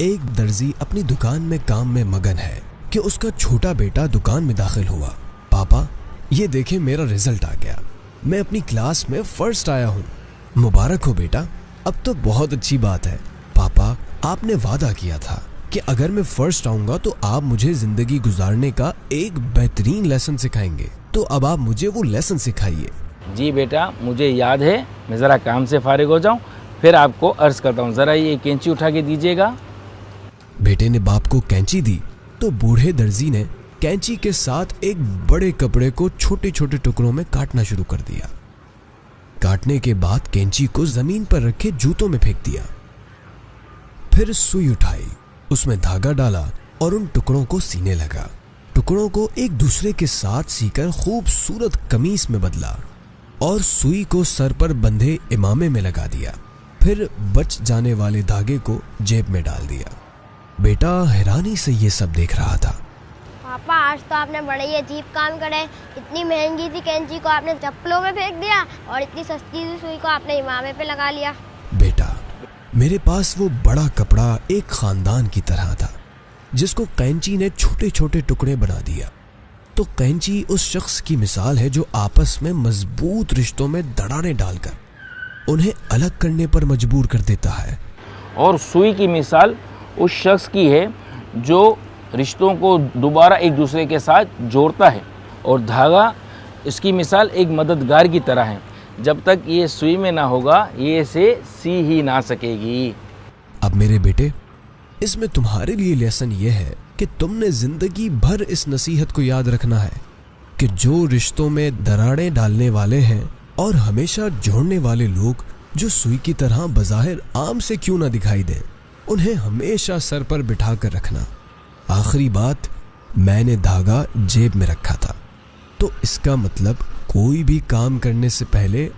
एक दर्जी अपनी दुकान में काम में मगन है कि उसका छोटा बेटा दुकान में दाखिल हुआ। पापा, ये देखें मेरा रिजल्ट आ गया, मैं अपनी क्लास में फर्स्ट आया हूँ। मुबारक हो बेटा, अब तो बहुत अच्छी बात है। पापा, आपने वादा किया था कि अगर मैं फर्स्ट आऊंगा तो आप मुझे जिंदगी गुजारने का एक बेहतरीन लेसन सिखाएंगे, तो अब आप मुझे वो लेसन सिखाइए। जी बेटा, मुझे याद है, मैं ज़रा काम से फारिग हो जाऊं, फिर आपको अर्ज़ करता हूं। ज़रा ये कैंची उठा के दीजिएगा। बेटे ने बाप को कैंची दी तो बूढ़े दर्जी ने कैंची के साथ एक बड़े कपड़े को छोटे छोटे टुकड़ों में काटना शुरू कर दिया। काटने के बाद कैंची को जमीन पर रखे जूतों में फेंक दिया। फिर सुई उठाई, उसमें धागा डाला और उन टुकड़ों को सीने लगा। टुकड़ों को एक दूसरे के साथ सीकर खूबसूरत कमीज में बदला और सुई को सर पर बंधे इमामे में लगा दिया। फिर बच जाने वाले धागे को जेब में डाल दिया। बेटा हैरानी से ये सब देख रहा था। पापा, आज तो आपने बड़े ही अजीब काम करे। इतनी महंगी सी कैंची को आपने चप्पलों में फेंक दिया और इतनी सस्ती सी सुई को आपने इमामे पे लगा लिया। बेटा, मेरे पास वो बड़ा कपड़ा एक खानदान की तरह था जिसको कैंची ने छोटे छोटे टुकड़े बना दिया। तो कैंची उस शख्स की मिसाल है जो आपस में मजबूत रिश्तों में दरारें डालकर उन्हें अलग करने पर मजबूर कर देता है। और सुई की मिसाल उस शख्स की है जो रिश्तों को दोबारा एक दूसरे के साथ जोड़ता है। और धागा, इसकी मिसाल एक मददगार की तरह है। जब तक ये सुई में ना होगा, ये इसे सी ही ना सकेगी। अब मेरे बेटे, इसमें तुम्हारे लिए लेसन ये है कि तुमने जिंदगी भर इस नसीहत को याद रखना है कि जो रिश्तों में दरारें डालने वाले हैं और हमेशा जोड़ने वाले लोग जो सुई की तरह बज़ाहिर आम से क्यों ना दिखाई दें, उन्हें हमेशा सर पर बिठा कर रखना। आखिरी बात, मैंने धागा जेब में रखा था, तो इसका मतलब कोई भी काम करने से पहले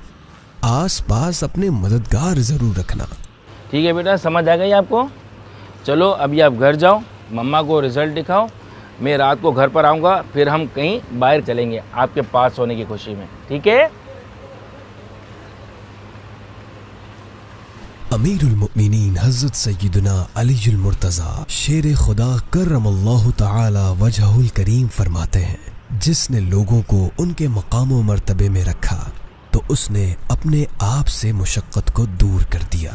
आस पास अपने मददगार जरूर रखना। ठीक है बेटा, समझ आ गई आपको? चलो अभी आप घर जाओ, मम्मा को रिजल्ट दिखाओ। मैं रात को घर पर आऊँगा, फिर हम कहीं बाहर चलेंगे आपके पास होने की खुशी में, ठीक है? अमीरुल मुमिनीन हज़रत सय्यदना अलीयुल मुर्तज़ा शेर खुदा करमल्लाहु तआला वजहुल करीम फरमाते हैं, जिसने लोगों को उनके मकाम व मर्तबे में रखा तो उसने अपने आप से मुशक्क़त को दूर कर दिया।